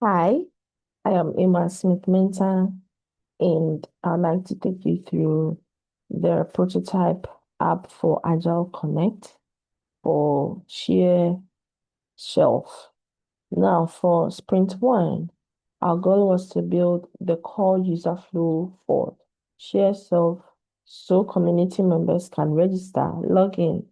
Hi, I am Emma Smith Menta, and I'd like to take you through the prototype app for Agile Connect for Shareshelf. Now, for Sprint 1, our goal was to build the core user flow for Shareshelf so community members can register, log in,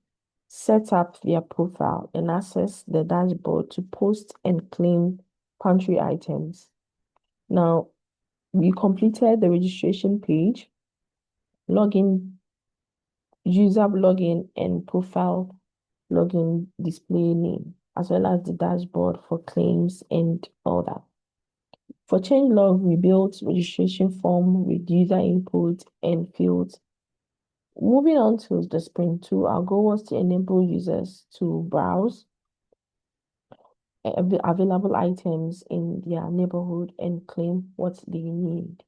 set up their profile, and access the dashboard to post and claim pantry items. Now, we completed the registration page, login, user login, and profile login display name, as well as the dashboard for claims and all that. For change log, we built registration form with user input and fields. Moving on to the Sprint 2, our goal was to enable users to browse available items in their neighborhood and claim what they need.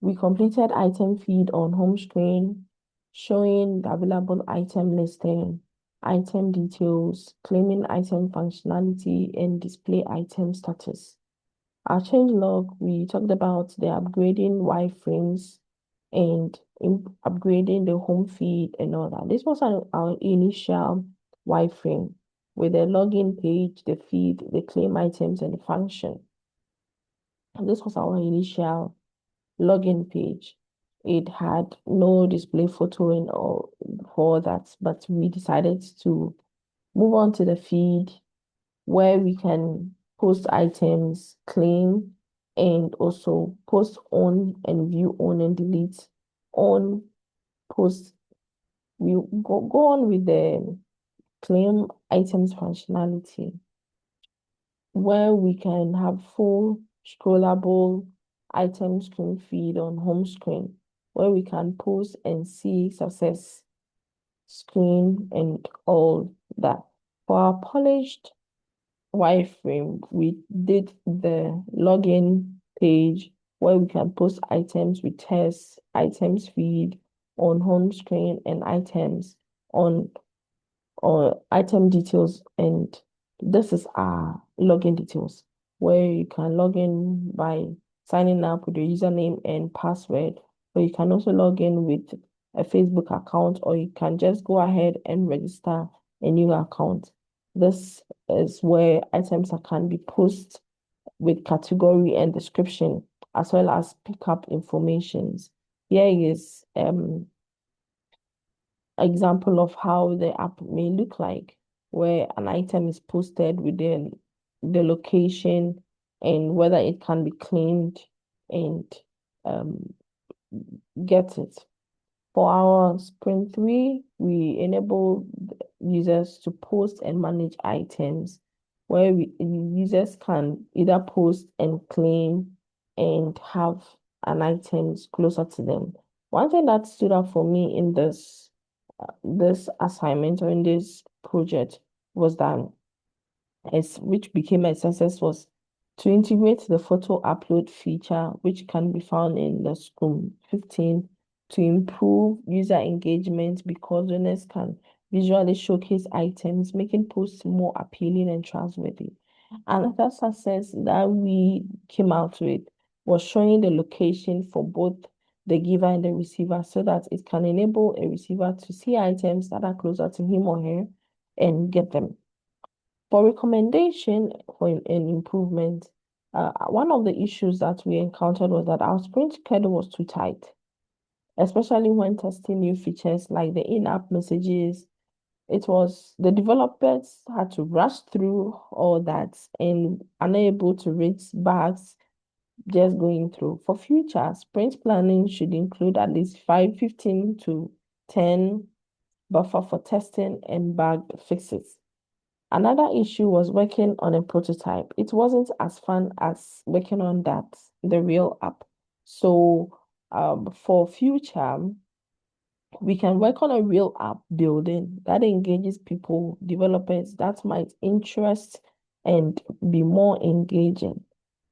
We completed item feed on home screen, showing the available item listing, item details, claiming item functionality, and display item status. Our change log, we talked about the upgrading wireframes and upgrading the home feed and all that. This was our initial wireframe with the login page, the feed, the claim items, and the function. And this was our initial login page. It had no display photo and all for that, but we decided to move on to the feed where we can post items, claim, and also post on and view on and delete on post. We go on with the claim items functionality where we can have full scrollable item screen feed on home screen where we can post and see success screen and all that. For our polished wireframe, we did the login page where we can post items with tests, items feed on home screen and items on or item details, and this is our login details where you can log in by signing up with your username and password, or you can also log in with a Facebook account, or you can just go ahead and register a new account. This is where items can be posted with category and description, as well as pickup informations. Here is example of how the app may look like, where an item is posted within the location and whether it can be claimed and um, get it. For our Sprint 3, we enable users to post and manage items where users can either post and claim and have an items closer to them. One thing that stood out for me in this assignment or in this project was that which became a success was to integrate the photo upload feature, which can be found in the Scrum 15 to improve user engagement because owners can visually showcase items, making posts more appealing and trustworthy. Another success that we came out with was showing the location for both the giver and the receiver so that it can enable a receiver to see items that are closer to him or her and get them. For recommendation for an improvement, one of the issues that we encountered was that our sprint schedule was too tight, especially when testing new features like the in-app messages. It was the developers had to rush through all that and unable to reach bugs just going through. For future, sprint planning should include at least 15 to 10 buffer for testing and bug fixes. Another issue was working on a prototype. It wasn't as fun as working on the real app. So for future, we can work on a real app building that engages people, developers that might interest and be more engaging.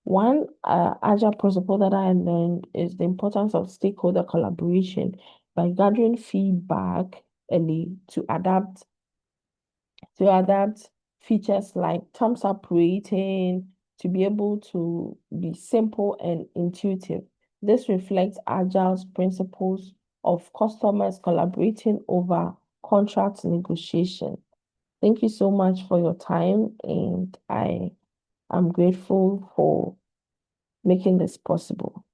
One agile principle that I learned is the importance of stakeholder collaboration by gathering feedback early to adapt features like thumbs up rating, to be able to be simple and intuitive. This reflects Agile's principles of customers collaborating over contract negotiation. Thank you so much for your time, and I am grateful for making this possible.